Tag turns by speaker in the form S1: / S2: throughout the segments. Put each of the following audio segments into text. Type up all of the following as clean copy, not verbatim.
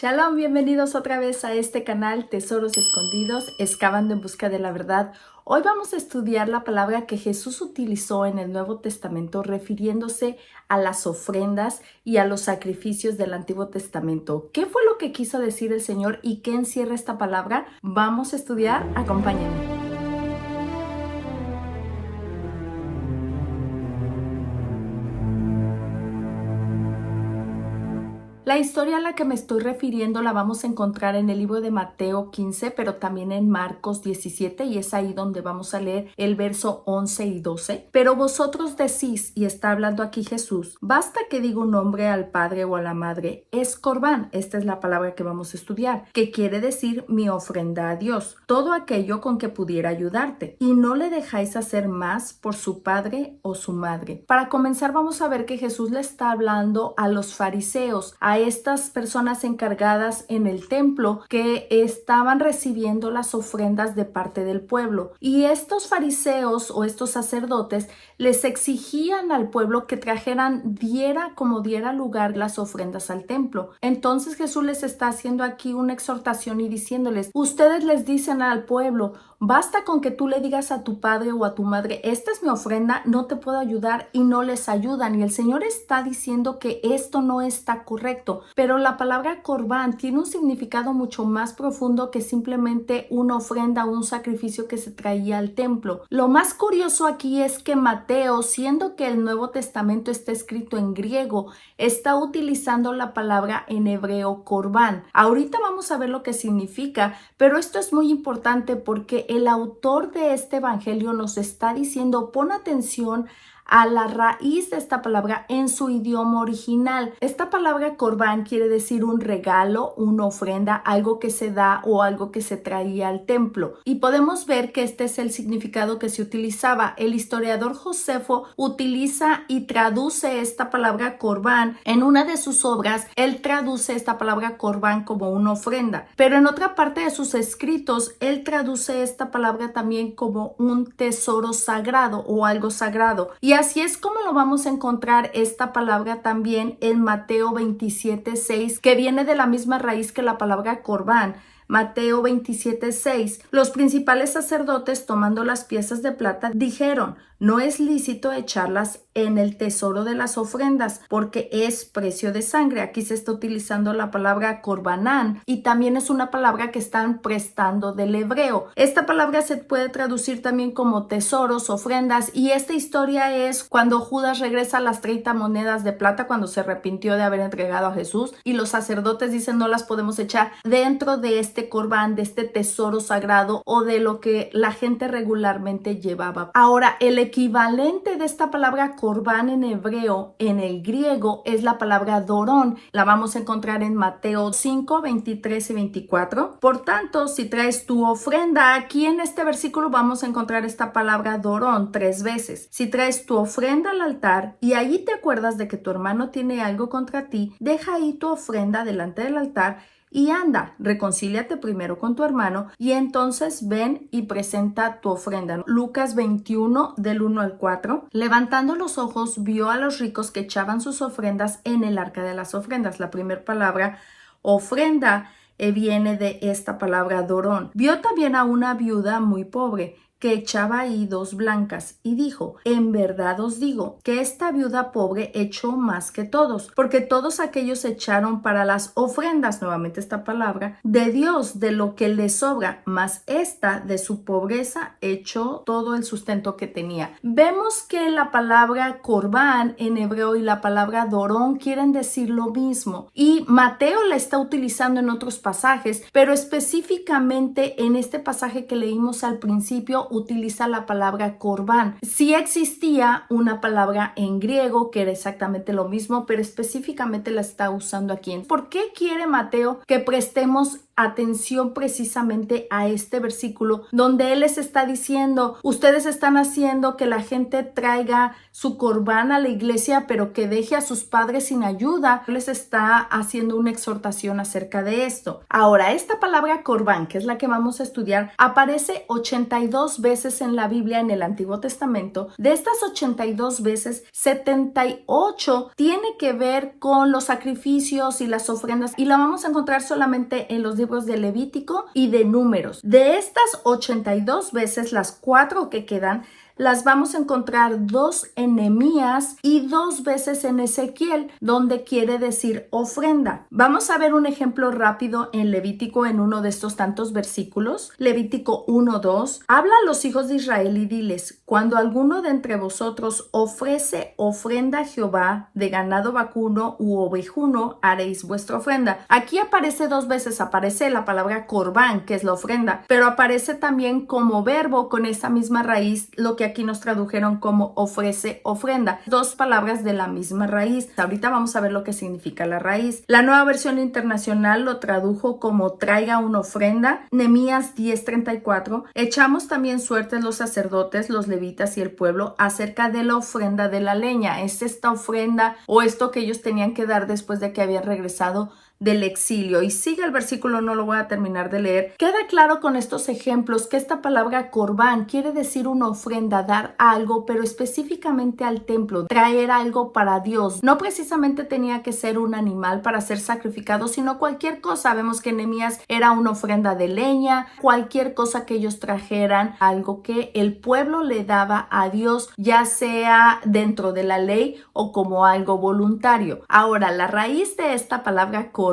S1: Shalom, bienvenidos otra vez a este canal Tesoros Escondidos, excavando en busca de la verdad. Hoy vamos a estudiar la palabra que Jesús utilizó en el Nuevo Testamento refiriéndose a las ofrendas y a los sacrificios del Antiguo Testamento. ¿Qué fue lo que quiso decir el Señor y qué encierra esta palabra? Vamos a estudiar, acompáñenme. La historia a la que me estoy refiriendo la vamos a encontrar en el libro de Mateo 15, pero también en Marcos 17, y es ahí donde vamos a leer el verso 11 y 12. Pero vosotros decís, y está hablando aquí Jesús, basta que diga un nombre al padre o a la madre, es corbán, esta es la palabra que vamos a estudiar, que quiere decir mi ofrenda a Dios, todo aquello con que pudiera ayudarte, y no le dejáis hacer más por su padre o su madre. Para comenzar vamos a ver que Jesús le está hablando a los fariseos, a estas personas encargadas en el templo que estaban recibiendo las ofrendas de parte del pueblo. Y estos fariseos o estos sacerdotes les exigían al pueblo que trajeran, diera como diera lugar, las ofrendas al templo. Entonces Jesús les está haciendo aquí una exhortación y diciéndoles, ustedes les dicen al pueblo, basta con que tú le digas a tu padre o a tu madre, esta es mi ofrenda, no te puedo ayudar, y no les ayudan. Y el Señor está diciendo que esto no está correcto. Pero la palabra corbán tiene un significado mucho más profundo que simplemente una ofrenda o un sacrificio que se traía al templo. Lo más curioso aquí es que Mateo, siendo que el Nuevo Testamento está escrito en griego, está utilizando la palabra en hebreo corbán. Ahorita vamos a ver lo que significa, pero esto es muy importante porque el autor de este evangelio nos está diciendo, pon atención a la raíz de esta palabra en su idioma original. Esta palabra corbán quiere decir un regalo, una ofrenda, algo que se da o algo que se traía al templo. Y podemos ver que este es el significado que se utilizaba. El historiador Josefo utiliza y traduce esta palabra corbán en una de sus obras. Él traduce esta palabra corbán como una ofrenda. Pero en otra parte de sus escritos, él traduce esta palabra también como un tesoro sagrado o algo sagrado. Y así es como lo vamos a encontrar esta palabra también en Mateo 27:6, que viene de la misma raíz que la palabra corbán. Mateo 27:6. Los principales sacerdotes, tomando las piezas de plata, dijeron, no es lícito echarlas en el tesoro de las ofrendas, porque es precio de sangre. Aquí se está utilizando la palabra corbanán y también es una palabra que están prestando del hebreo. Esta palabra se puede traducir también como tesoros, ofrendas, y esta historia es cuando Judas regresa las 30 monedas de plata cuando se arrepintió de haber entregado a Jesús, y los sacerdotes dicen no las podemos echar dentro de este corbán, de este tesoro sagrado o de lo que la gente regularmente llevaba. Ahora, el equivalente de esta palabra corbán en hebreo, en el griego, es la palabra dorón. La vamos a encontrar en Mateo 5, 23 y 24. Por tanto, si traes tu ofrenda, aquí en este versículo vamos a encontrar esta palabra dorón 3 veces. Si traes tu ofrenda al altar y allí te acuerdas de que tu hermano tiene algo contra ti, deja ahí tu ofrenda delante del altar y anda, reconcíliate primero con tu hermano y entonces ven y presenta tu ofrenda. Lucas 21 del 1 al 4. Levantando los ojos vio a los ricos que echaban sus ofrendas en el arca de las ofrendas. La primera palabra ofrenda viene de esta palabra dorón. Vio también a una viuda muy pobre que echaba ahí 2 blancas y dijo, en verdad os digo que esta viuda pobre echó más que todos, porque todos aquellos echaron para las ofrendas, nuevamente esta palabra, de Dios, de lo que le sobra, mas esta de su pobreza echó todo el sustento que tenía. Vemos que la palabra corbán en hebreo y la palabra dorón quieren decir lo mismo, y Mateo la está utilizando en otros pasajes, pero específicamente en este pasaje que leímos al principio utiliza la palabra corbán. Sí existía una palabra en griego que era exactamente lo mismo, pero específicamente la está usando aquí. ¿Por qué quiere Mateo que prestemos atención precisamente a este versículo donde él les está diciendo, ustedes están haciendo que la gente traiga su corbán a la iglesia, pero que deje a sus padres sin ayuda? Les está haciendo una exhortación acerca de esto. Ahora, esta palabra corbán, que es la que vamos a estudiar, aparece 82 82 veces en la Biblia en el Antiguo Testamento. De estas 82 veces, 78 tiene que ver con los sacrificios y las ofrendas, y la vamos a encontrar solamente en los libros de Levítico y de Números. De estas 82 veces, las 4 que quedan las vamos a encontrar 2 en Nehemías y 2 veces en Ezequiel, donde quiere decir ofrenda. Vamos a ver un ejemplo rápido en Levítico, en uno de estos tantos versículos. Levítico 1:2. Habla a los hijos de Israel y diles: cuando alguno de entre vosotros ofrece ofrenda a Jehová de ganado vacuno u ovejuno, haréis vuestra ofrenda. Aquí aparece 2 veces, aparece la palabra corbán, que es la ofrenda, pero aparece también como verbo con esa misma raíz, lo que aquí nos tradujeron como ofrece ofrenda. 2 palabras de la misma raíz. Ahorita vamos a ver lo que significa la raíz. La Nueva Versión Internacional lo tradujo como traiga una ofrenda. Nehemías 10:34. Echamos también suertes los sacerdotes, los levitas y el pueblo acerca de la ofrenda de la leña. Es esta ofrenda o esto que ellos tenían que dar después de que habían regresado del exilio. Y sigue el versículo, no lo voy a terminar de leer. Queda claro con estos ejemplos que esta palabra corbán quiere decir una ofrenda, dar algo, pero específicamente al templo, traer algo para Dios. No precisamente tenía que ser un animal para ser sacrificado, sino cualquier cosa. Vemos que Nehemías era una ofrenda de leña, cualquier cosa que ellos trajeran, algo que el pueblo le daba a Dios, ya sea dentro de la ley o como algo voluntario. Ahora, la raíz de esta palabra corbán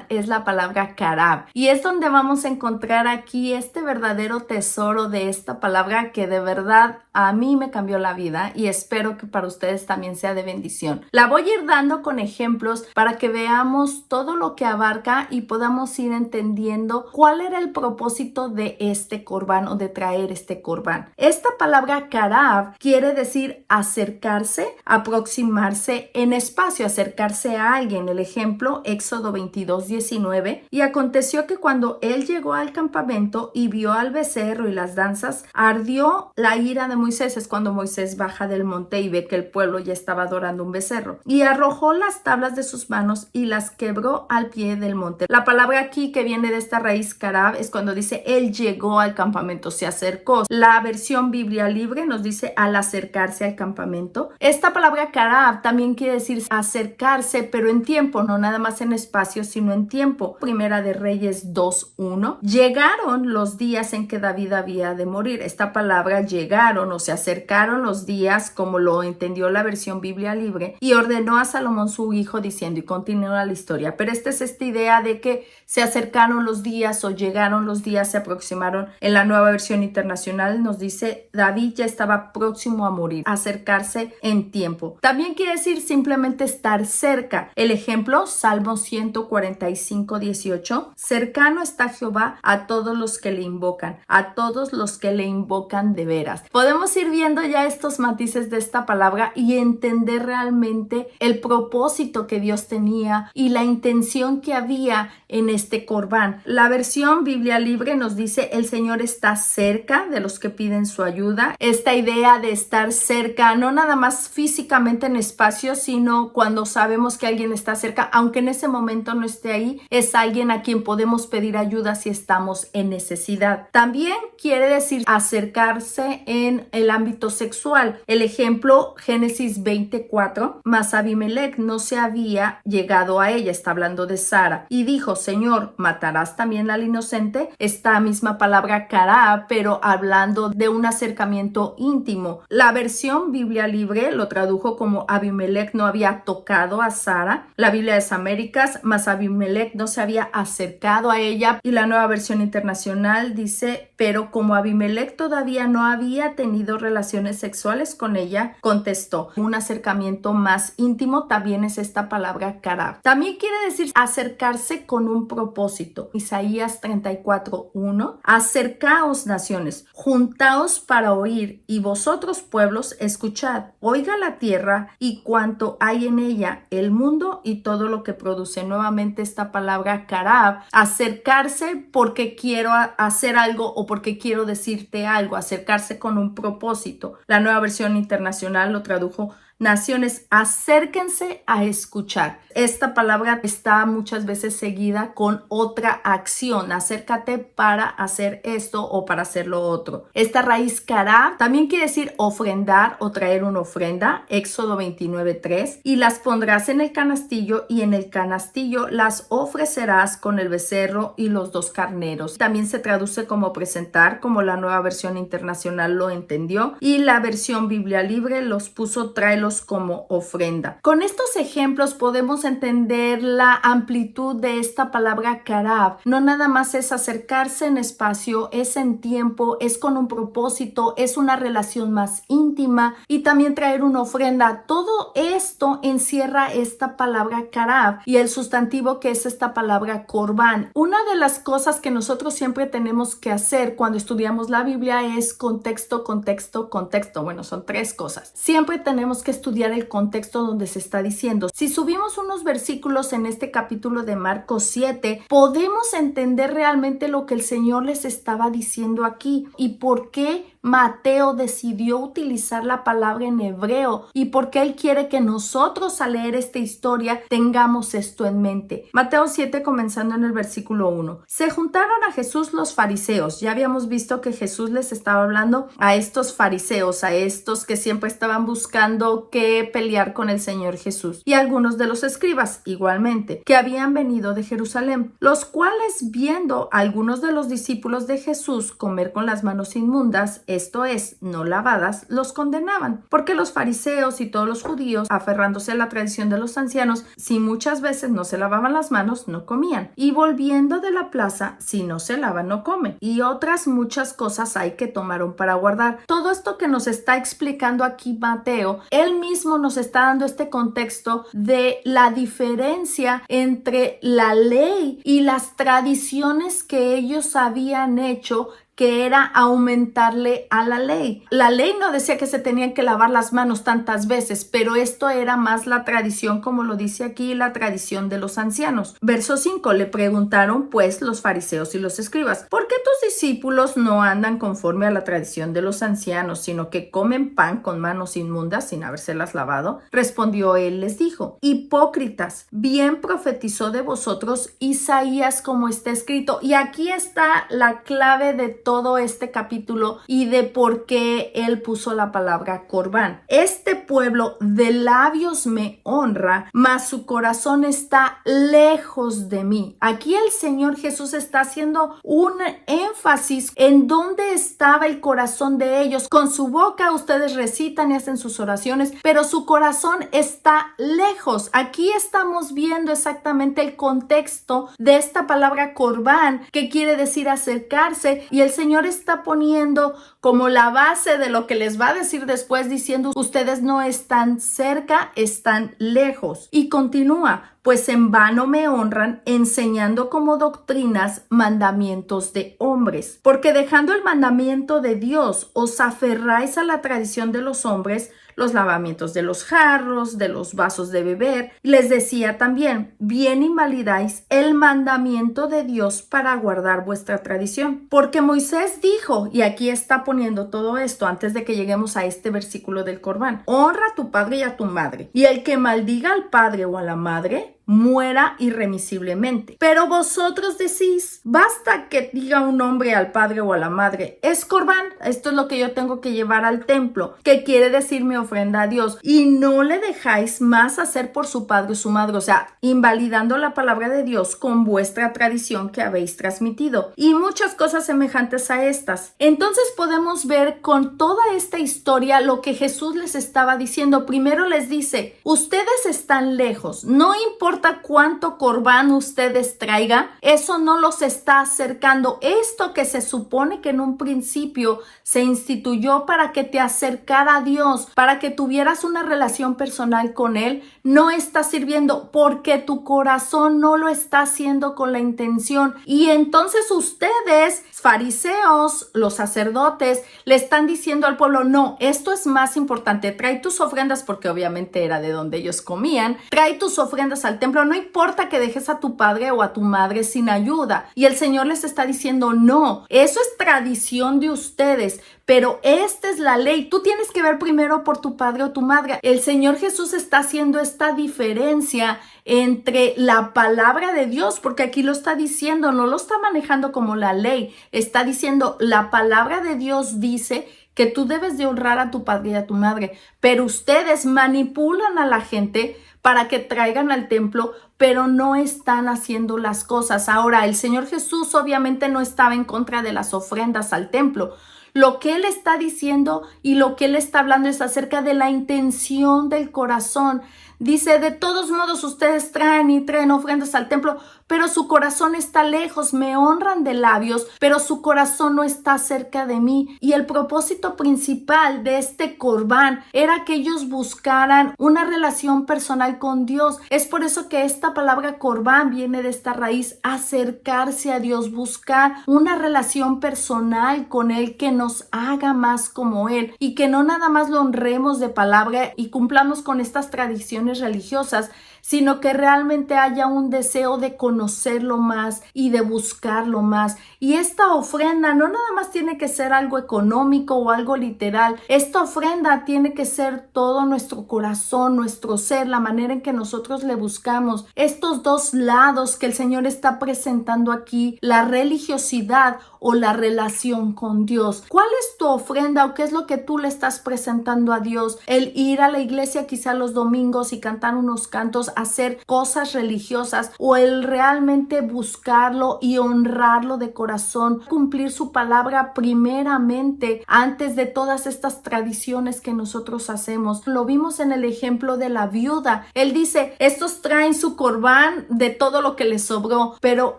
S1: es la palabra karab, y es donde vamos a encontrar aquí este verdadero tesoro de esta palabra que de verdad a mí me cambió la vida y espero que para ustedes también sea de bendición. La voy a ir dando con ejemplos para que veamos todo lo que abarca y podamos ir entendiendo cuál era el propósito de este corbán o de traer este corbán. Esta palabra karab quiere decir acercarse, aproximarse en espacio, acercarse a alguien. El ejemplo, Éxodo 22:19. Y aconteció que cuando él llegó al campamento y vio al becerro y las danzas, ardió la ira de Moisés. Es cuando Moisés baja del monte y ve que el pueblo ya estaba adorando un becerro, y arrojó las tablas de sus manos y las quebró al pie del monte. La palabra aquí que viene de esta raíz karab es cuando dice él llegó al campamento, se acercó. La versión Biblia Libre nos dice al acercarse al campamento. Esta palabra karab también quiere decir acercarse, pero en tiempo, no nada más en espacio, sino en tiempo. Primera de Reyes 2:1. Llegaron los días en que David había de morir. Esta palabra llegaron o se acercaron los días, como lo entendió la versión Biblia Libre, y ordenó a Salomón su hijo diciendo, y continúa la historia. Pero esta es esta idea de que se acercaron los días o llegaron los días, se aproximaron. En la Nueva Versión Internacional nos dice David ya estaba próximo a morir, acercarse en tiempo. También quiere decir simplemente estar cerca. El ejemplo, Salmo 145:18. Cercano está Jehová a todos los que le invocan, a todos los que le invocan de veras. Podemos ir viendo ya estos matices de esta palabra y entender realmente el propósito que Dios tenía y la intención que había en este corbán. La versión Biblia Libre nos dice el Señor está cerca de los que piden su ayuda. Esta idea de estar cerca, no nada más físicamente en espacio, sino cuando sabemos que alguien está cerca, aunque en ese momento no esté ahí, es alguien a quien podemos pedir ayuda si estamos en necesidad. También quiere decir acercarse en el ámbito sexual. El ejemplo, Génesis 20:4, mas Abimelech no se había llegado a ella, está hablando de Sara, y dijo, Señor, ¿matarás también al inocente? Esta misma palabra karab, pero hablando de un acercamiento íntimo. La versión Biblia Libre lo tradujo como Abimelech no había tocado a Sara. La Biblia de las Américas, mas Abimelech no se había acercado a ella. Y la Nueva Versión Internacional dice, pero como Abimelech todavía no había tenido relaciones sexuales con ella, contestó. Un acercamiento más íntimo también es esta palabra karab. También quiere decir acercarse con un propósito. Isaías 34:1. Acercaos naciones, juntaos para oír, y vosotros pueblos escuchad. Oiga la tierra y cuanto hay en ella, el mundo y todo lo que produce. Nuevamente esta palabra karab, acercarse porque quiero hacer algo o porque quiero decirte algo, acercarse con un propósito. La Nueva Versión Internacional lo tradujo naciones, acérquense a escuchar. Esta palabra está muchas veces seguida con otra acción. Acércate para hacer esto o para hacer lo otro. Esta raíz karab también quiere decir ofrendar o traer una ofrenda. Éxodo 29:3. Y las pondrás en el canastillo y en el canastillo las ofrecerás con el becerro y los 2 carneros. También se traduce como presentar, como la Nueva Versión Internacional lo entendió, y la versión Biblia Libre los puso tráelos como ofrenda. Con estos ejemplos podemos entender la amplitud de esta palabra karab. No nada más es acercarse en espacio, es en tiempo, es con un propósito, es una relación más íntima y también traer una ofrenda. Todo esto encierra esta palabra karab y el sustantivo que es esta palabra corbán. Una de las cosas que nosotros siempre tenemos que hacer cuando estudiamos la Biblia es contexto, contexto, contexto. Bueno, son 3 cosas. Siempre tenemos que estudiar el contexto donde se está diciendo. Si subimos unos versículos en este capítulo de Marcos 7, podemos entender realmente lo que el Señor les estaba diciendo aquí y por qué Mateo decidió utilizar la palabra en hebreo y por qué él quiere que nosotros al leer esta historia tengamos esto en mente. Mateo 7, comenzando en el versículo 1. Se juntaron a Jesús los fariseos. Ya habíamos visto que Jesús les estaba hablando a estos fariseos, a estos que siempre estaban buscando que pelear con el Señor Jesús, y algunos de los escribas igualmente, que habían venido de Jerusalén, los cuales viendo a algunos de los discípulos de Jesús comer con las manos inmundas, esto es, no lavadas, los condenaban, porque los fariseos y todos los judíos, aferrándose a la tradición de los ancianos, si muchas veces no se lavaban las manos, no comían, y volviendo de la plaza, si no se lavan, no comen, y otras muchas cosas hay que tomaron para guardar. Todo esto que nos está explicando aquí Mateo, él mismo nos está dando este contexto de la diferencia entre la ley y las tradiciones que ellos habían hecho, que era aumentarle a la ley. La ley no decía que se tenían que lavar las manos tantas veces, pero esto era más la tradición, como lo dice aquí, la tradición de los ancianos. Verso 5, le preguntaron pues los fariseos y los escribas, ¿por qué tus discípulos no andan conforme a la tradición de los ancianos, sino que comen pan con manos inmundas sin habérselas lavado? Respondió él, les dijo, hipócritas, bien profetizó de vosotros Isaías como está escrito. Y aquí está la clave de todo este capítulo y de por qué él puso la palabra corbán. Este pueblo de labios me honra, mas su corazón está lejos de mí. Aquí el Señor Jesús está haciendo un énfasis en dónde estaba el corazón de ellos. Con su boca ustedes recitan y hacen sus oraciones, pero su corazón está lejos. Aquí estamos viendo exactamente el contexto de esta palabra corbán, que quiere decir acercarse, y el Señor está poniendo como la base de lo que les va a decir después, diciendo, ustedes no están cerca, están lejos. Y continúa, pues en vano me honran, enseñando como doctrinas mandamientos de hombres. Porque dejando el mandamiento de Dios, os aferráis a la tradición de los hombres, los lavamientos de los jarros, de los vasos de beber. Les decía también, bien invalidáis el mandamiento de Dios para guardar vuestra tradición. Porque Moisés dijo, y aquí está poniendo todo esto antes de que lleguemos a este versículo del Corbán, honra a tu padre y a tu madre, y el que maldiga al padre o a la madre, muera irremisiblemente. Pero vosotros decís, basta que diga un hombre al padre o a la madre, es corbán, esto es lo que yo tengo que llevar al templo, que quiere decir mi ofrenda a Dios, y no le dejáis más hacer por su padre o su madre, o sea, invalidando la palabra de Dios con vuestra tradición que habéis transmitido, y muchas cosas semejantes a estas. Entonces podemos ver con toda esta historia lo que Jesús les estaba diciendo. Primero les dice, ustedes están lejos, no importa cuánto corbán ustedes traigan, eso no los está acercando. Esto que se supone que en un principio se instituyó para que te acercara a Dios, para que tuvieras una relación personal con Él, no está sirviendo porque tu corazón no lo está haciendo con la intención. Y entonces ustedes, fariseos, los sacerdotes, le están diciendo al pueblo, no, esto es más importante, trae tus ofrendas, porque obviamente era de donde ellos comían, trae tus ofrendas al templo, templo, no importa que dejes a tu padre o a tu madre sin ayuda. Y el Señor les está diciendo, no, eso es tradición de ustedes, pero esta es la ley. Tú tienes que ver primero por tu padre o tu madre. El Señor Jesús está haciendo esta diferencia entre la palabra de Dios, porque aquí lo está diciendo, no lo está manejando como la ley, está diciendo la palabra de Dios dice que tú debes de honrar a tu padre y a tu madre, pero ustedes manipulan a la gente para que traigan al templo, pero no están haciendo las cosas. Ahora, el Señor Jesús obviamente no estaba en contra de las ofrendas al templo. Lo que Él está diciendo y lo que Él está hablando es acerca de la intención del corazón. Dice, de todos modos ustedes traen ofrendas al templo, pero su corazón está lejos, me honran de labios, pero su corazón no está cerca de mí. Y el propósito principal de este corbán era que ellos buscaran una relación personal con Dios. Es por eso que esta palabra corbán viene de esta raíz, acercarse a Dios, buscar una relación personal con Él que nos haga más como Él y que no nada más lo honremos de palabra y cumplamos con estas tradiciones religiosas, sino que realmente haya un deseo de conocerlo más y de buscarlo más. Y esta ofrenda no nada más tiene que ser algo económico o algo literal. Esta ofrenda tiene que ser todo nuestro corazón, nuestro ser, la manera en que nosotros le buscamos. Estos dos lados que el Señor está presentando aquí, la religiosidad o la relación con Dios. ¿Cuál es tu ofrenda o qué es lo que tú le estás presentando a Dios? El ir a la iglesia quizá los domingos y cantar unos cantos, hacer cosas religiosas, o el realmente buscarlo y honrarlo de corazón, cumplir su palabra primeramente antes de todas estas tradiciones que nosotros hacemos. Lo vimos en el ejemplo de la viuda. Él dice, estos traen su corbán de todo lo que les sobró, pero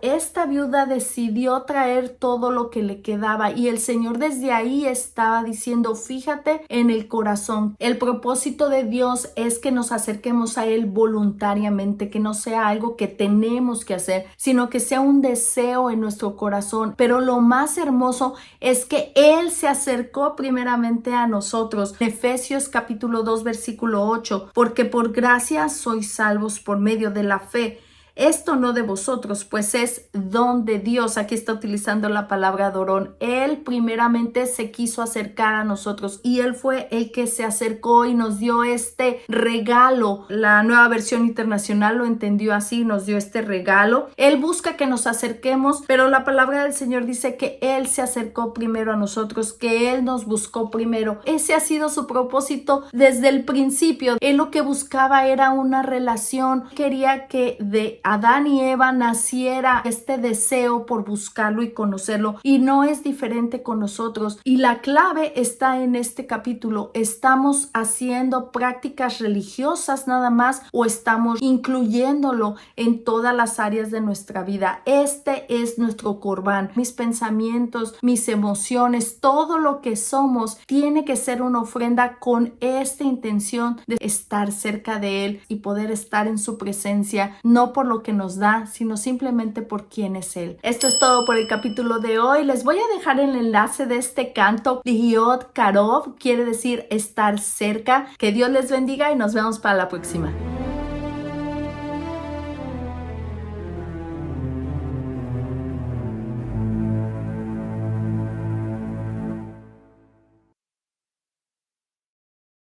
S1: esta viuda decidió traer todo lo que le quedaba y el Señor desde ahí estaba diciendo, fíjate en el corazón. El propósito de Dios es que nos acerquemos a Él voluntariamente, que no sea algo que tenemos que hacer, sino que sea un deseo en nuestro corazón. Pero lo más hermoso es que Él se acercó primeramente a nosotros. Efesios capítulo 2 versículo 8, porque por gracia sois salvos por medio de la fe. Esto no de vosotros, pues es don de Dios. Aquí está utilizando la palabra dorón. Él primeramente se quiso acercar a nosotros y Él fue el que se acercó y nos dio este regalo. La Nueva Versión Internacional lo entendió así, nos dio este regalo. Él busca que nos acerquemos, pero la palabra del Señor dice que Él se acercó primero a nosotros, que Él nos buscó primero. Ese ha sido su propósito desde el principio. Él lo que buscaba era una relación. Quería que de Adán y Eva naciera este deseo por buscarlo y conocerlo, y no es diferente con nosotros. Y la clave está en este capítulo. ¿Estamos haciendo prácticas religiosas nada más o estamos incluyéndolo en todas las áreas de nuestra vida? Este es nuestro corbán. Mis pensamientos, mis emociones, todo lo que somos tiene que ser una ofrenda con esta intención de estar cerca de Él y poder estar en su presencia, no por lo que nos da, sino simplemente por quién es Él. Esto es todo por el capítulo de hoy. Les voy a dejar el enlace de este canto, Dihiot Karov, quiere decir estar cerca. Que Dios les bendiga y nos vemos para la próxima.